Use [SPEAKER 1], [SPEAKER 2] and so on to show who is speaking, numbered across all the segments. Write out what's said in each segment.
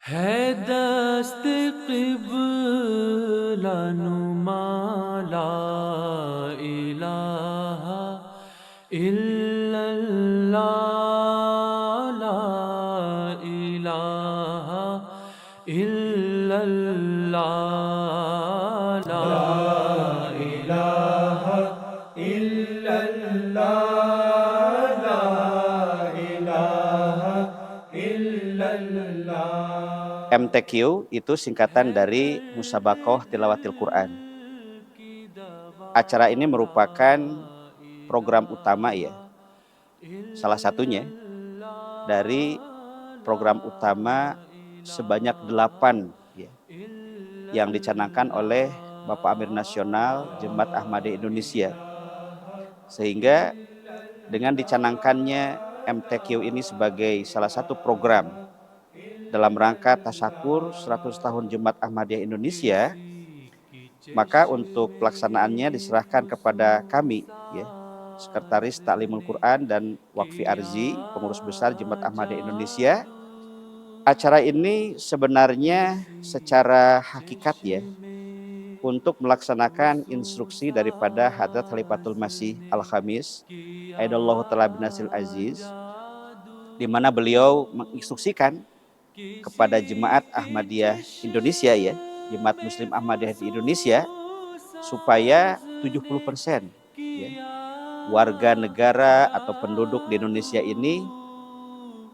[SPEAKER 1] है दस्त क़िबला नुमा ला इलाहा इल्लल्लाह ला इलाहा इल्लल्लाह ला
[SPEAKER 2] ilaha illallah, la ilaha illallah.
[SPEAKER 3] MTQ itu singkatan dari Musabaqah Tilawatil Quran. Acara ini merupakan program utama ya, salah satunya dari program utama sebanyak 8 ya, yang dicanangkan oleh Bapak Amir Nasional Jemaat Ahmadiyah Indonesia. Sehingga dengan dicanangkannya MTQ ini sebagai salah satu program dalam rangka tasyakur 100 tahun Jemaat Ahmadiyah Indonesia, maka untuk pelaksanaannya diserahkan kepada kami ya, Sekretaris Ta'limul Quran dan Wakfi Arzi, pengurus besar Jemaat Ahmadiyah Indonesia. Acara ini sebenarnya secara hakikat ya, untuk melaksanakan instruksi daripada Hadrat Khalifatul Masih Al-Khamis Aidallahu Ta'ala Binasil Aziz, di mana beliau menginstruksikan kepada Jemaat Ahmadiyah Indonesia ya, Jemaat Muslim Ahmadiyah di Indonesia, supaya 70% ya, warga negara atau penduduk di Indonesia ini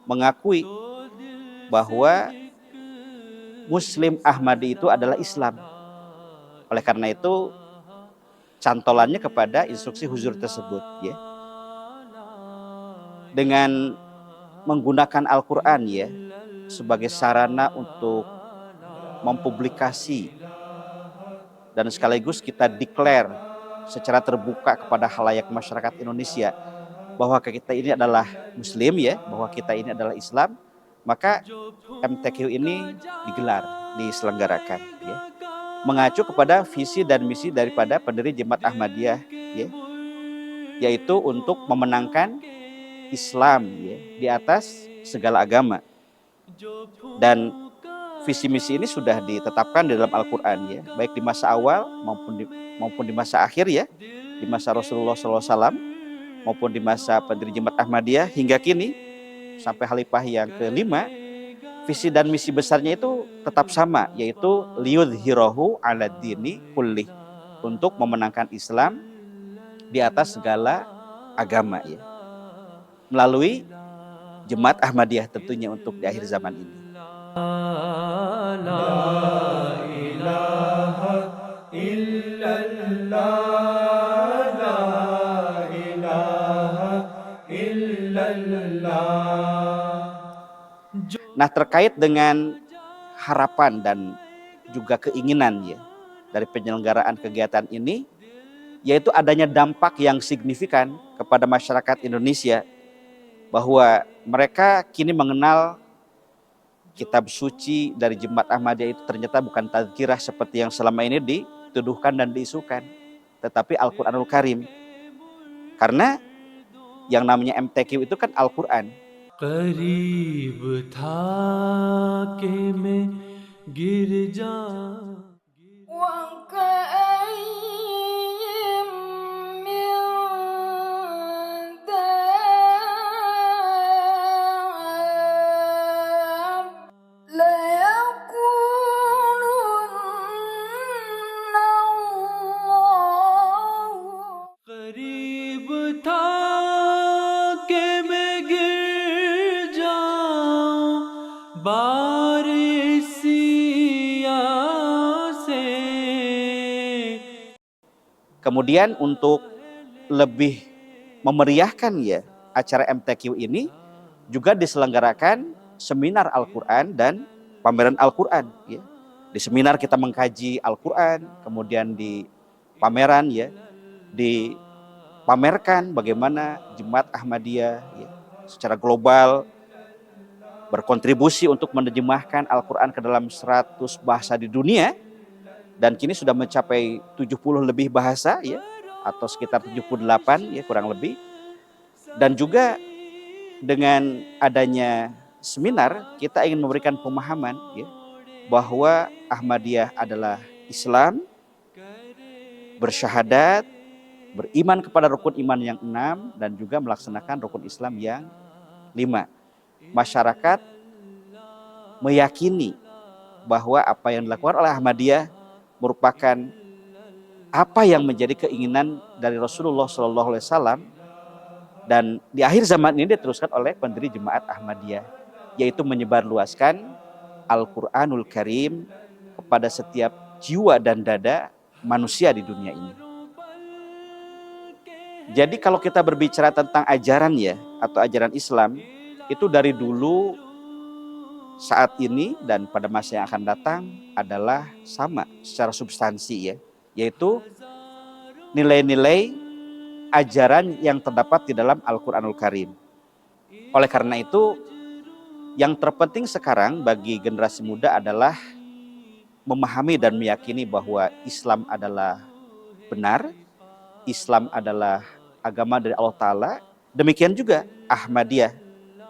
[SPEAKER 3] mengakui bahwa Muslim Ahmadi itu adalah Islam. Oleh karena itu cantolannya kepada instruksi huzur tersebut ya, dengan menggunakan Al-Quran ya sebagai sarana untuk mempublikasi dan sekaligus kita declare secara terbuka kepada khalayak masyarakat Indonesia bahwa kita ini adalah Muslim ya, bahwa kita ini adalah Islam, maka MTQ ini digelar, diselenggarakan ya, mengacu kepada visi dan misi daripada pendiri Jemaat Ahmadiyah ya, yaitu untuk memenangkan Islam ya, di atas segala agama. Dan visi misi ini sudah ditetapkan di dalam Al-Quran ya, baik di masa awal maupun di masa akhir ya, di masa Rasulullah SAW maupun di masa pendiri Jemaat Ahmadiyah hingga kini sampai khalifah yang kelima. Visi dan misi besarnya itu tetap sama, yaitu liyudhhirahu ala dini kullih, untuk memenangkan Islam di atas segala agama ya, melalui Jemaat Ahmadiyah tentunya untuk di akhir zaman ini.
[SPEAKER 2] La ilaha illallah, la ilaha illallah.
[SPEAKER 3] Nah, terkait dengan harapan dan juga keinginan ya dari penyelenggaraan kegiatan ini, yaitu adanya dampak yang signifikan kepada masyarakat Indonesia, bahwa mereka kini mengenal kitab suci dari Jemaat Ahmadiyah itu ternyata bukan tazkirah seperti yang selama ini dituduhkan dan diisukan, tetapi Al-Quranul Karim. Karena yang namanya MTQ itu kan Al-Quran.
[SPEAKER 1] करीब था कि मैं गिर जाऊं
[SPEAKER 4] وكأين من دابة ليقولن الله
[SPEAKER 1] करीब था कि मैं गिर जाऊं बारिश से.
[SPEAKER 3] Kemudian untuk lebih memeriahkan ya acara MTQ ini, juga diselenggarakan seminar Al-Quran dan pameran Al-Quran ya. Di seminar kita mengkaji Al-Quran, kemudian di pameran ya, dipamerkan bagaimana Jemaat Ahmadiyah ya, secara global berkontribusi untuk menerjemahkan Al-Quran ke dalam 100 bahasa di dunia, dan kini sudah mencapai 70 lebih bahasa ya, atau sekitar 78 ya kurang lebih. Dan juga dengan adanya seminar kita ingin memberikan pemahaman ya, bahwa Ahmadiyah adalah Islam, bersyahadat, beriman kepada rukun iman yang 6, dan juga melaksanakan rukun Islam yang 5. Masyarakat meyakini bahwa apa yang dilakukan oleh Ahmadiyah merupakan apa yang menjadi keinginan dari Rasulullah SAW, dan di akhir zaman ini diteruskan oleh pendiri Jemaat Ahmadiyah, yaitu menyebarluaskan Al-Quranul Karim kepada setiap jiwa dan dada manusia di dunia ini. Jadi kalau kita berbicara tentang ajaran ya, atau ajaran Islam, itu dari dulu, saat ini, dan pada masa yang akan datang adalah sama secara substansi ya, yaitu nilai-nilai ajaran yang terdapat di dalam Al-Quranul Karim. Oleh karena itu, yang terpenting sekarang bagi generasi muda adalah memahami dan meyakini bahwa Islam adalah benar, Islam adalah agama dari Allah Ta'ala. Demikian juga Ahmadiyah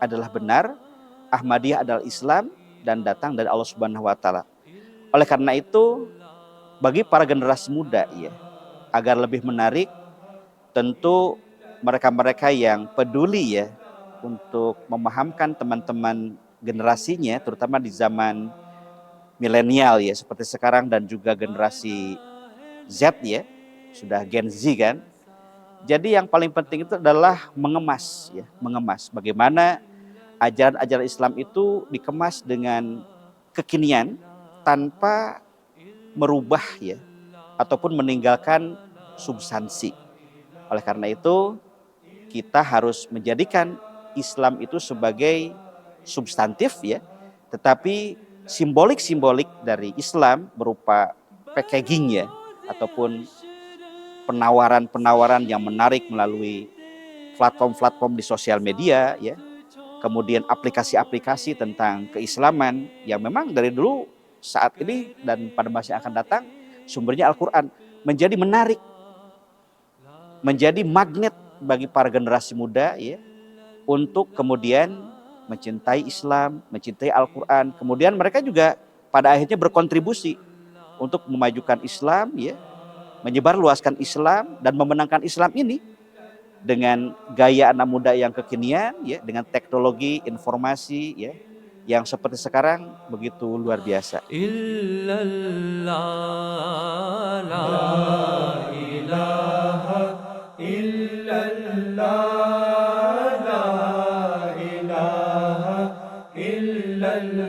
[SPEAKER 3] adalah benar, Ahmadiyah adalah Islam dan datang dari Allah Subhanahu wa Ta'ala. Oleh karena itu, bagi para generasi muda ya, agar lebih menarik, tentu mereka-mereka yang peduli ya untuk memahamkan teman-teman generasinya, terutama di zaman milenial ya seperti sekarang, dan juga generasi Z ya, sudah Gen Z kan. Jadi yang paling penting itu adalah mengemas ya, mengemas bagaimana ajaran-ajaran Islam itu dikemas dengan kekinian tanpa merubah ya ataupun meninggalkan substansi. Oleh karena itu kita harus menjadikan Islam itu sebagai substantif ya, tetapi simbolik-simbolik dari Islam berupa packaging ya, ataupun penawaran-penawaran yang menarik melalui platform-platform di sosial media ya, kemudian aplikasi-aplikasi tentang keislaman yang memang dari dulu, saat ini, dan pada masa yang akan datang sumbernya Al-Quran, menjadi menarik, menjadi magnet bagi para generasi muda ya, untuk kemudian mencintai Islam, mencintai Al-Quran. Kemudian mereka juga pada akhirnya berkontribusi untuk memajukan Islam ya, menyebarluaskan Islam dan memenangkan Islam ini dengan gaya anak muda yang kekinian ya, dengan teknologi informasi ya yang seperti sekarang begitu luar biasa.
[SPEAKER 1] Illallah, la
[SPEAKER 2] ilaha illallah, la ilaha illallah.